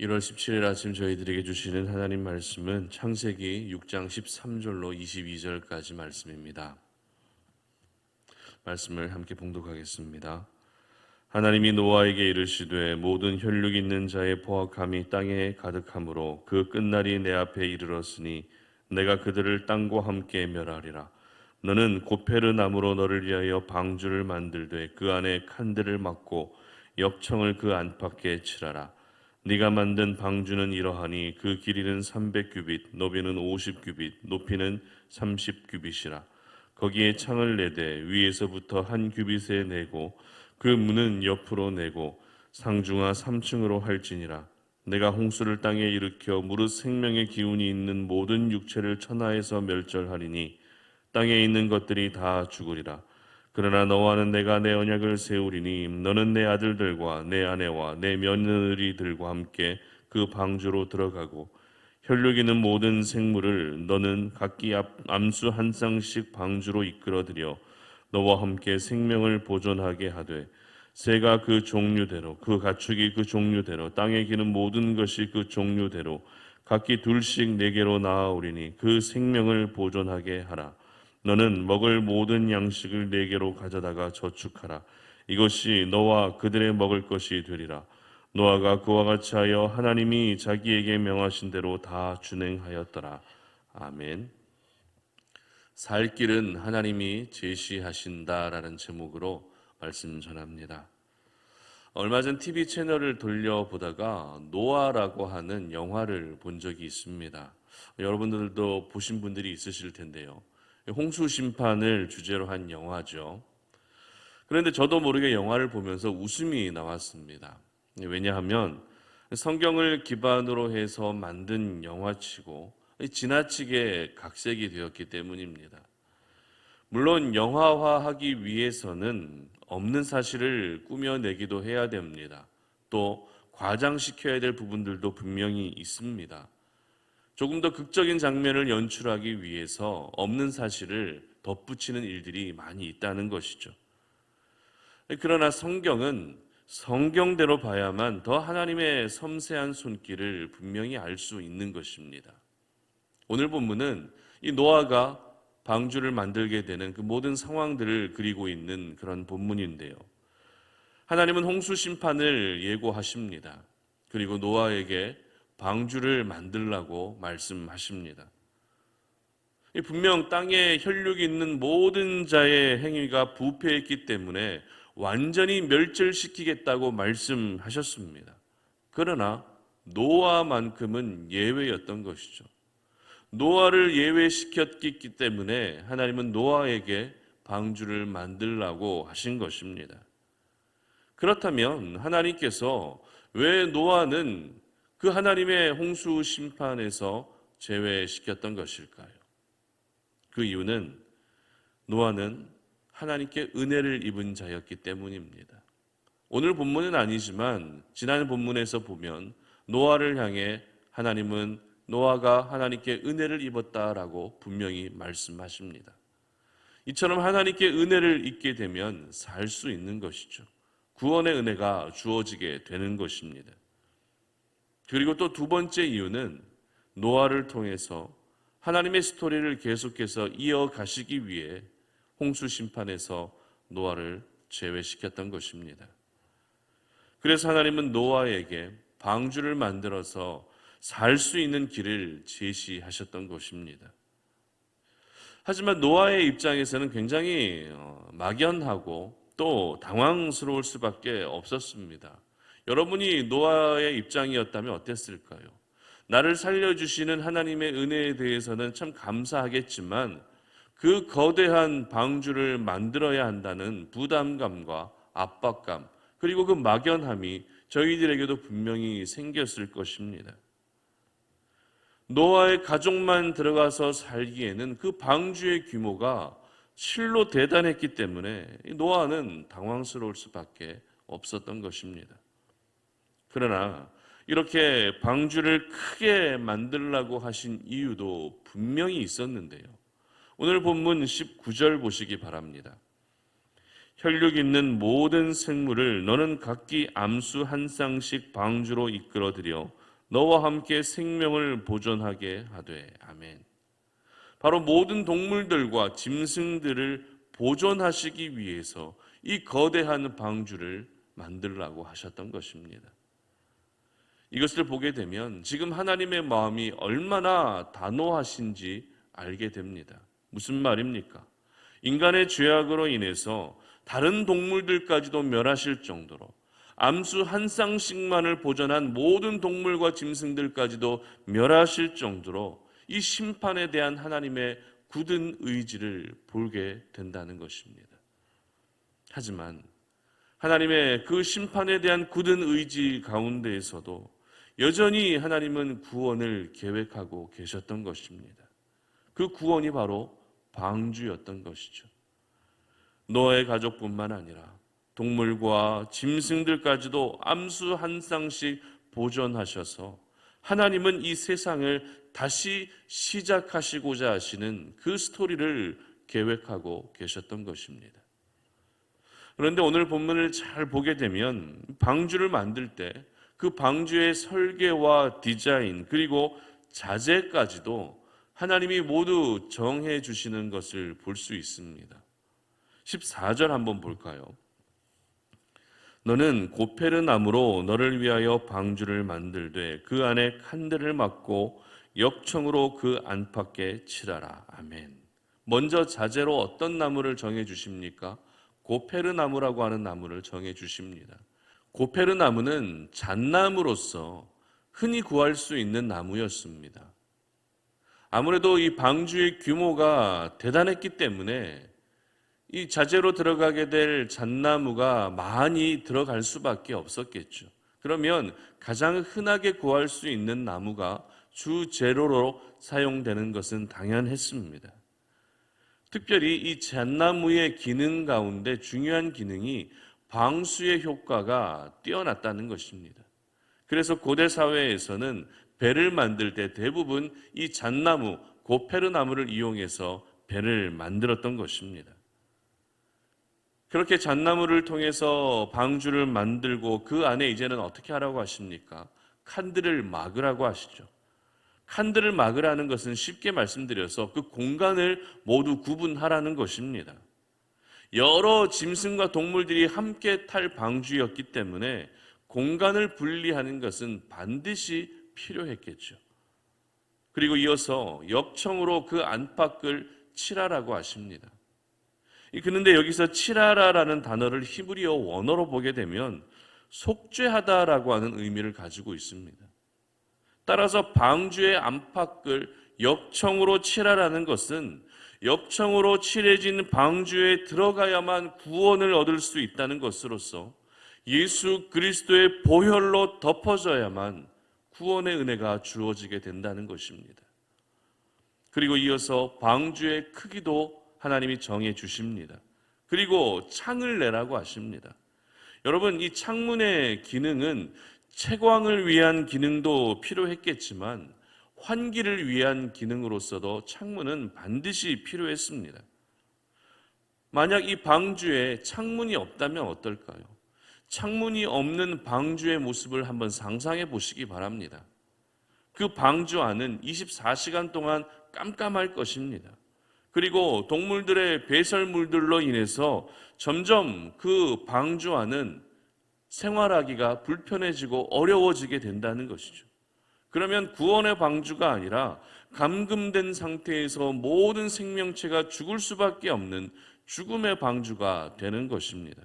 1월 17일 아침 저희들에게 주시는 하나님 말씀은 창세기 6장 13절로 22절까지 말씀입니다. 말씀을 함께 봉독하겠습니다. 하나님이 노아에게 이르시되 모든 혈육 있는 자의 포악함이 땅에 가득하므로 그 끝날이 내 앞에 이르렀으니 내가 그들을 땅과 함께 멸하리라. 너는 고페르 나무로 너를 위하여 방주를 만들되 그 안에 칸들을 막고 역청을 그 안팎에 칠하라. 네가 만든 방주는 이러하니 그 길이는 300규빗, 너비는 50규빗, 높이는 30규빗이라. 거기에 창을 내되 위에서부터 한 규빗에 내고 그 문은 옆으로 내고 상중하 3층으로 할지니라. 내가 홍수를 땅에 일으켜 무릇 생명의 기운이 있는 모든 육체를 천하에서 멸절하리니 땅에 있는 것들이 다 죽으리라. 그러나 너와는 내가 내 언약을 세우리니 너는 내 아들들과 내 아내와 내 며느리들과 함께 그 방주로 들어가고 혈육 있는 모든 생물을 너는 각기 암수 한 쌍씩 방주로 이끌어들여 너와 함께 생명을 보존하게 하되 새가 그 종류대로 그 가축이 그 종류대로 땅에 기는 모든 것이 그 종류대로 각기 둘씩 내게로 나아오리니 그 생명을 보존하게 하라. 너는 먹을 모든 양식을 내게로 가져다가 저축하라. 이것이 너와 그들의 먹을 것이 되리라. 노아가 그와 같이 하여 하나님이 자기에게 명하신 대로 다 준행하였더라. 아멘. 살 길은 하나님이 제시하신다라는 제목으로 말씀 전합니다. 얼마 전 TV 채널을 돌려보다가 노아라고 하는 영화를 본 적이 있습니다. 여러분들도 보신 분들이 있으실 텐데요. 홍수 심판을 주제로 한 영화죠. 그런데 저도 모르게 영화를 보면서 웃음이 나왔습니다. 왜냐하면 성경을 기반으로 해서 만든 영화치고 지나치게 각색이 되었기 때문입니다. 물론 영화화하기 위해서는 없는 사실을 꾸며내기도 해야 됩니다. 또 과장시켜야 될 부분들도 분명히 있습니다. 조금 더 극적인 장면을 연출하기 위해서 없는 사실을 덧붙이는 일들이 많이 있다는 것이죠. 그러나 성경은 성경대로 봐야만 더 하나님의 섬세한 손길을 분명히 알 수 있는 것입니다. 오늘 본문은 이 노아가 방주를 만들게 되는 그 모든 상황들을 그리고 있는 그런 본문인데요. 하나님은 홍수 심판을 예고하십니다. 그리고 노아에게 방주를 만들라고 말씀하십니다. 분명 땅에 혈육이 있는 모든 자의 행위가 부패했기 때문에 완전히 멸절시키겠다고 말씀하셨습니다. 그러나 노아만큼은 예외였던 것이죠. 노아를 예외시켰기 때문에 하나님은 노아에게 방주를 만들라고 하신 것입니다. 그렇다면 하나님께서 왜 노아는 그 하나님의 홍수 심판에서 제외시켰던 것일까요? 그 이유는 노아는 하나님께 은혜를 입은 자였기 때문입니다. 오늘 본문은 아니지만 지난 본문에서 보면 노아를 향해 하나님은 노아가 하나님께 은혜를 입었다라고 분명히 말씀하십니다. 이처럼 하나님께 은혜를 입게 되면 살 수 있는 것이죠. 구원의 은혜가 주어지게 되는 것입니다. 그리고 또 두 번째 이유는 노아를 통해서 하나님의 스토리를 계속해서 이어가시기 위해 홍수 심판에서 노아를 제외시켰던 것입니다. 그래서 하나님은 노아에게 방주를 만들어서 살 수 있는 길을 제시하셨던 것입니다. 하지만 노아의 입장에서는 굉장히 막연하고 또 당황스러울 수밖에 없었습니다. 여러분이 노아의 입장이었다면 어땠을까요? 나를 살려주시는 하나님의 은혜에 대해서는 참 감사하겠지만 그 거대한 방주를 만들어야 한다는 부담감과 압박감, 그리고 그 막연함이 저희들에게도 분명히 생겼을 것입니다. 노아의 가족만 들어가서 살기에는 그 방주의 규모가 실로 대단했기 때문에 노아는 당황스러울 수밖에 없었던 것입니다. 그러나 이렇게 방주를 크게 만들라고 하신 이유도 분명히 있었는데요. 오늘 본문 19절 보시기 바랍니다. 혈육 있는 모든 생물을 너는 각기 암수 한 쌍씩 방주로 이끌어들여 너와 함께 생명을 보존하게 하되. 아멘. 바로 모든 동물들과 짐승들을 보존하시기 위해서 이 거대한 방주를 만들라고 하셨던 것입니다. 이것을 보게 되면 지금 하나님의 마음이 얼마나 단호하신지 알게 됩니다. 무슨 말입니까? 인간의 죄악으로 인해서 다른 동물들까지도 멸하실 정도로, 암수 한 쌍씩만을 보존한 모든 동물과 짐승들까지도 멸하실 정도로 이 심판에 대한 하나님의 굳은 의지를 보게 된다는 것입니다. 하지만 하나님의 그 심판에 대한 굳은 의지 가운데에서도 여전히 하나님은 구원을 계획하고 계셨던 것입니다. 그 구원이 바로 방주였던 것이죠. 노아의 가족뿐만 아니라 동물과 짐승들까지도 암수 한 쌍씩 보존하셔서 하나님은 이 세상을 다시 시작하시고자 하시는 그 스토리를 계획하고 계셨던 것입니다. 그런데 오늘 본문을 잘 보게 되면 방주를 만들 때 그 방주의 설계와 디자인 그리고 자재까지도 하나님이 모두 정해 주시는 것을 볼 수 있습니다. 14절 한번 볼까요? 너는 고페르 나무로 너를 위하여 방주를 만들되 그 안에 칸들을 막고 역청으로 그 안팎에 칠하라. 아멘. 먼저 자재로 어떤 나무를 정해 주십니까? 고페르 나무라고 하는 나무를 정해 주십니다. 고페르 나무는 잣나무로서 흔히 구할 수 있는 나무였습니다. 아무래도 이 방주의 규모가 대단했기 때문에 이 자재로 들어가게 될 잣나무가 많이 들어갈 수밖에 없었겠죠. 그러면 가장 흔하게 구할 수 있는 나무가 주재료로 사용되는 것은 당연했습니다. 특별히 이 잣나무의 기능 가운데 중요한 기능이 방수의 효과가 뛰어났다는 것입니다. 그래서 고대 사회에서는 배를 만들 때 대부분 이 잣나무, 고페르 나무를 이용해서 배를 만들었던 것입니다. 그렇게 잣나무를 통해서 방주를 만들고 그 안에 이제는 어떻게 하라고 하십니까? 칸들을 막으라고 하시죠. 칸들을 막으라는 것은 쉽게 말씀드려서 그 공간을 모두 구분하라는 것입니다. 여러 짐승과 동물들이 함께 탈 방주였기 때문에 공간을 분리하는 것은 반드시 필요했겠죠. 그리고 이어서 역청으로 그 안팎을 칠하라고 하십니다. 그런데 여기서 칠하라라는 단어를 히브리어 원어로 보게 되면 속죄하다라고 하는 의미를 가지고 있습니다. 따라서 방주의 안팎을 역청으로 칠하라는 것은 역청으로 칠해진 방주에 들어가야만 구원을 얻을 수 있다는 것으로서 예수 그리스도의 보혈로 덮어져야만 구원의 은혜가 주어지게 된다는 것입니다. 그리고 이어서 방주의 크기도 하나님이 정해 주십니다. 그리고 창을 내라고 하십니다. 여러분, 이 창문의 기능은 채광을 위한 기능도 필요했겠지만 환기를 위한 기능으로서도 창문은 반드시 필요했습니다. 만약 이 방주에 창문이 없다면 어떨까요? 창문이 없는 방주의 모습을 한번 상상해 보시기 바랍니다. 그 방주 안은 24시간 동안 깜깜할 것입니다. 그리고 동물들의 배설물들로 인해서 점점 그 방주 안은 생활하기가 불편해지고 어려워지게 된다는 것이죠. 그러면 구원의 방주가 아니라 감금된 상태에서 모든 생명체가 죽을 수밖에 없는 죽음의 방주가 되는 것입니다.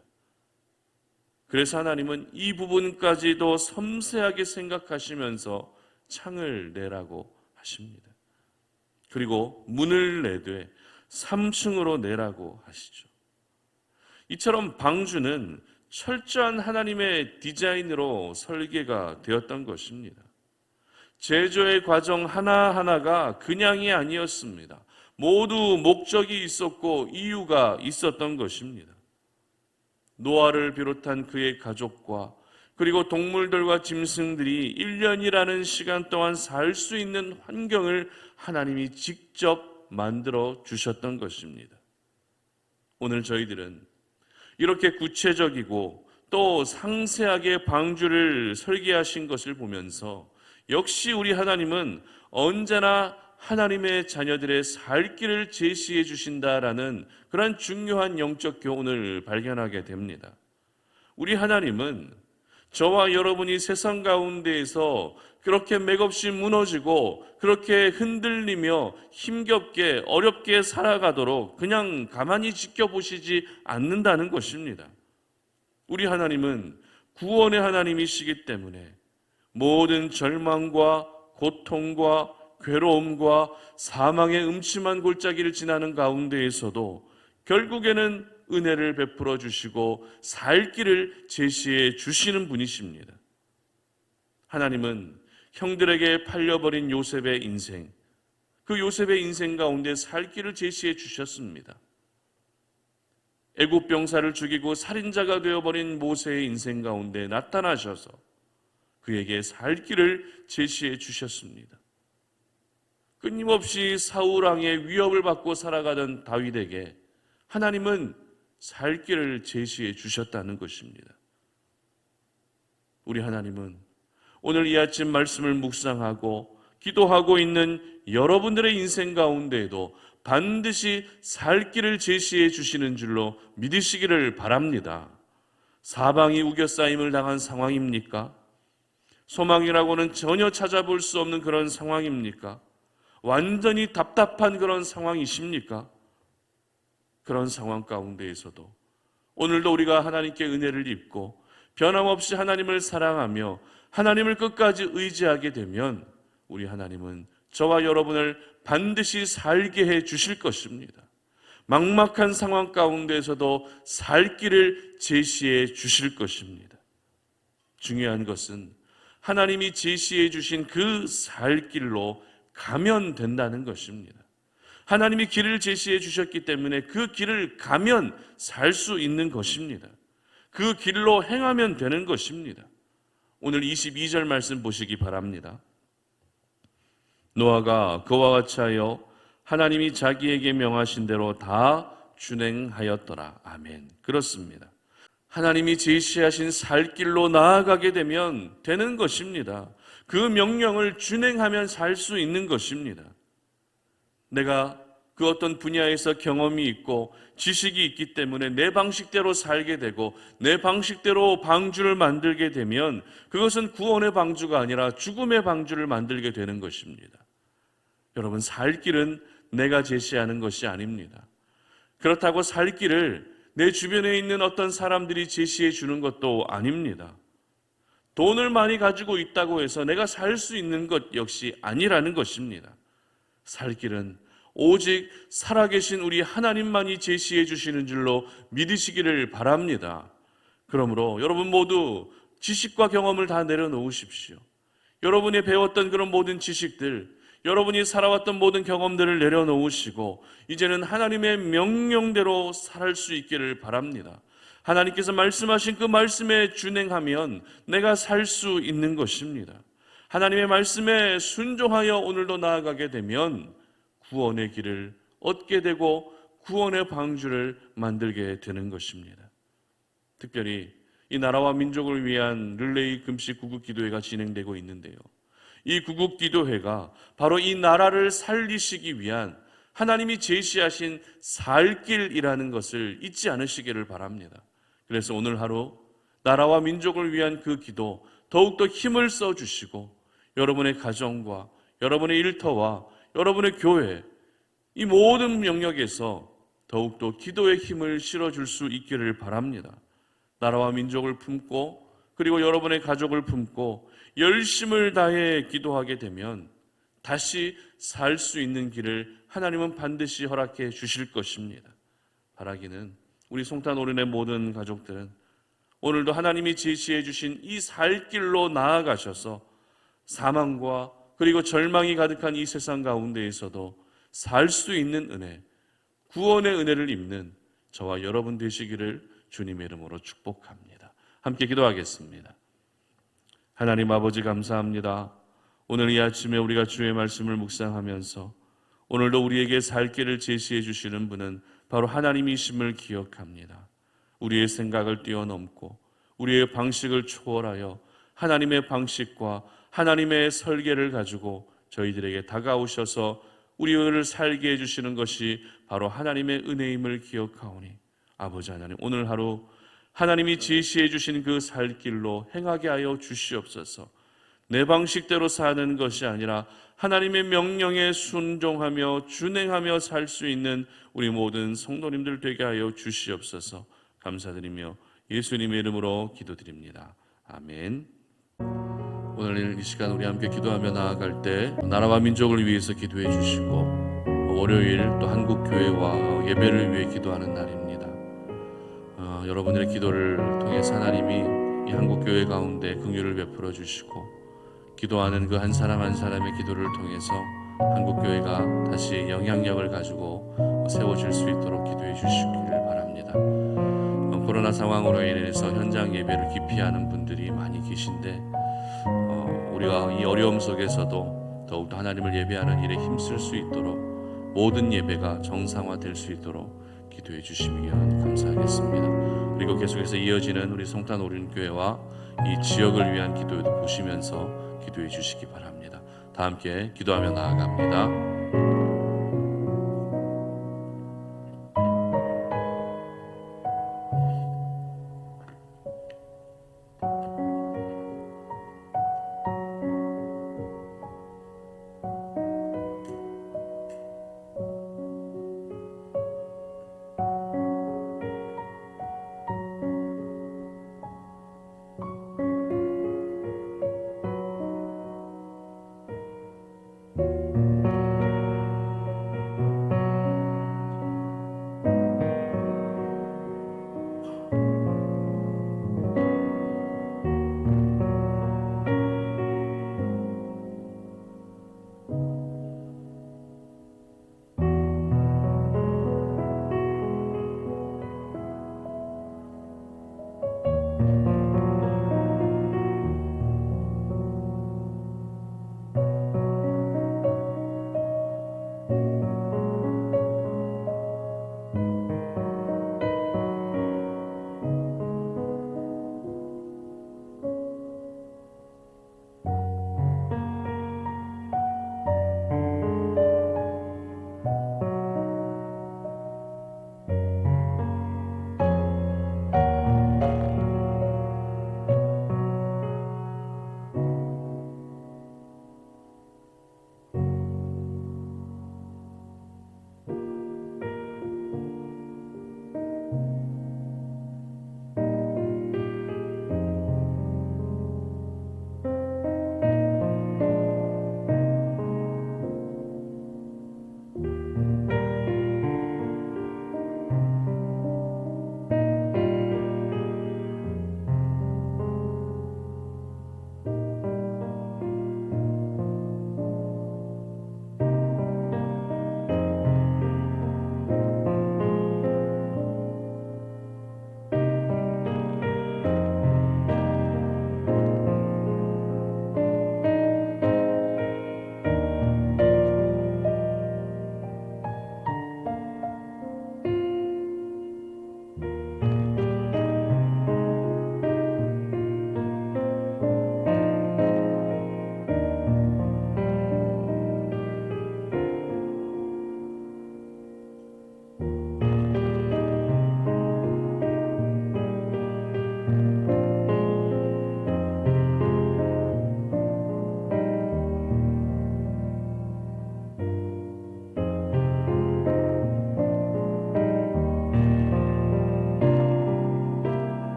그래서 하나님은 이 부분까지도 섬세하게 생각하시면서 창을 내라고 하십니다. 그리고 문을 내되 3층으로 내라고 하시죠. 이처럼 방주는 철저한 하나님의 디자인으로 설계가 되었던 것입니다. 제조의 과정 하나하나가 그냥이 아니었습니다. 모두 목적이 있었고 이유가 있었던 것입니다. 노아를 비롯한 그의 가족과 그리고 동물들과 짐승들이 1년이라는 시간 동안 살 수 있는 환경을 하나님이 직접 만들어 주셨던 것입니다. 오늘 저희들은 이렇게 구체적이고 또 상세하게 방주를 설계하신 것을 보면서 역시 우리 하나님은 언제나 하나님의 자녀들의 살 길을 제시해 주신다라는 그런 중요한 영적 교훈을 발견하게 됩니다. 우리 하나님은 저와 여러분이 세상 가운데에서 그렇게 맥없이 무너지고 그렇게 흔들리며 힘겹게 어렵게 살아가도록 그냥 가만히 지켜보시지 않는다는 것입니다. 우리 하나님은 구원의 하나님이시기 때문에 모든 절망과 고통과 괴로움과 사망의 음침한 골짜기를 지나는 가운데에서도 결국에는 은혜를 베풀어 주시고 살 길을 제시해 주시는 분이십니다. 하나님은 형들에게 팔려버린 요셉의 인생, 그 요셉의 인생 가운데 살 길을 제시해 주셨습니다. 애굽 병사를 죽이고 살인자가 되어버린 모세의 인생 가운데 나타나셔서 그에게 살 길을 제시해 주셨습니다. 끊임없이 사울 왕의 위협을 받고 살아가던 다윗에게 하나님은 살 길을 제시해 주셨다는 것입니다. 우리 하나님은 오늘 이 아침 말씀을 묵상하고 기도하고 있는 여러분들의 인생 가운데에도 반드시 살 길을 제시해 주시는 줄로 믿으시기를 바랍니다. 사방이 우겨싸임을 당한 상황입니까? 소망이라고는 전혀 찾아볼 수 없는 그런 상황입니까? 완전히 답답한 그런 상황이십니까? 그런 상황 가운데에서도 오늘도 우리가 하나님께 은혜를 입고 변함없이 하나님을 사랑하며 하나님을 끝까지 의지하게 되면 우리 하나님은 저와 여러분을 반드시 살게 해 주실 것입니다. 막막한 상황 가운데에서도 살 길을 제시해 주실 것입니다. 중요한 것은 하나님이 제시해 주신 그 살 길로 가면 된다는 것입니다. 하나님이 길을 제시해 주셨기 때문에 그 길을 가면 살 수 있는 것입니다. 그 길로 행하면 되는 것입니다. 오늘 22절 말씀 보시기 바랍니다. 노아가 그와 같이 하여 하나님이 자기에게 명하신 대로 다 준행하였더라. 아멘. 그렇습니다. 하나님이 제시하신 살 길로 나아가게 되면 되는 것입니다. 그 명령을 준행하면 살 수 있는 것입니다. 내가 그 어떤 분야에서 경험이 있고 지식이 있기 때문에 내 방식대로 살게 되고 내 방식대로 방주를 만들게 되면 그것은 구원의 방주가 아니라 죽음의 방주를 만들게 되는 것입니다. 여러분, 살 길은 내가 제시하는 것이 아닙니다. 그렇다고 살 길을 내 주변에 있는 어떤 사람들이 제시해 주는 것도 아닙니다. 돈을 많이 가지고 있다고 해서 내가 살 수 있는 것 역시 아니라는 것입니다. 살 길은 오직 살아계신 우리 하나님만이 제시해 주시는 줄로 믿으시기를 바랍니다. 그러므로 여러분 모두 지식과 경험을 다 내려놓으십시오. 여러분이 배웠던 그런 모든 지식들, 여러분이 살아왔던 모든 경험들을 내려놓으시고 이제는 하나님의 명령대로 살 수 있기를 바랍니다. 하나님께서 말씀하신 그 말씀에 준행하면 내가 살 수 있는 것입니다. 하나님의 말씀에 순종하여 오늘도 나아가게 되면 구원의 길을 얻게 되고 구원의 방주를 만들게 되는 것입니다. 특별히 이 나라와 민족을 위한 릴레이 금식 구국기도회가 진행되고 있는데요. 이 구국기도회가 바로 이 나라를 살리시기 위한 하나님이 제시하신 살 길이라는 것을 잊지 않으시기를 바랍니다. 그래서 오늘 하루 나라와 민족을 위한 그 기도 더욱더 힘을 써주시고 여러분의 가정과 여러분의 일터와 여러분의 교회 이 모든 영역에서 더욱더 기도의 힘을 실어줄 수 있기를 바랍니다. 나라와 민족을 품고 그리고 여러분의 가족을 품고 열심을 다해 기도하게 되면 다시 살 수 있는 길을 하나님은 반드시 허락해 주실 것입니다. 바라기는 우리 송탄 오륜의 모든 가족들은 오늘도 하나님이 제시해 주신 이 살 길로 나아가셔서 사망과 그리고 절망이 가득한 이 세상 가운데에서도 살 수 있는 은혜, 구원의 은혜를 입는 저와 여러분 되시기를 주님의 이름으로 축복합니다. 함께 기도하겠습니다. 하나님 아버지 감사합니다. 오늘 이 아침에 우리가 주의 말씀을 묵상하면서 오늘도 우리에게 살 길을 제시해 주시는 분은 바로 하나님이심을 기억합니다. 우리의 생각을 뛰어넘고 우리의 방식을 초월하여 하나님의 방식과 하나님의 설계를 가지고 저희들에게 다가오셔서 우리를 살게 해주시는 것이 바로 하나님의 은혜임을 기억하오니 아버지 하나님, 오늘 하루 하나님이 제시해 주신 그 살 길로 행하게 하여 주시옵소서. 내 방식대로 사는 것이 아니라 하나님의 명령에 순종하며 준행하며 살 수 있는 우리 모든 성도님들 되게 하여 주시옵소서. 감사드리며 예수님의 이름으로 기도드립니다. 아멘. 오늘 이 시간 우리 함께 기도하며 나아갈 때 나라와 민족을 위해서 기도해 주시고, 월요일 또 한국교회와 예배를 위해 기도하는 날입니다. 여러분들의 기도를 통해서 하나님이 이 한국교회 가운데 긍휼을 베풀어 주시고, 기도하는 그 한 사람 한 사람의 기도를 통해서 한국교회가 다시 영향력을 가지고 세워질 수 있도록 기도해 주시기를 바랍니다. 코로나 상황으로 인해서 현장 예배를 기피하는 분들이 많이 계신데, 우리가 이 어려움 속에서도 더욱더 하나님을 예배하는 일에 힘쓸 수 있도록, 모든 예배가 정상화될 수 있도록 기도해 주시면 감사하겠습니다. 그리고 계속해서 이어지는 우리 성탄 오륜교회와 이 지역을 위한 기도에도 보시면서 기도해 주시기 바랍니다. 다 함께 기도하며 나아갑니다.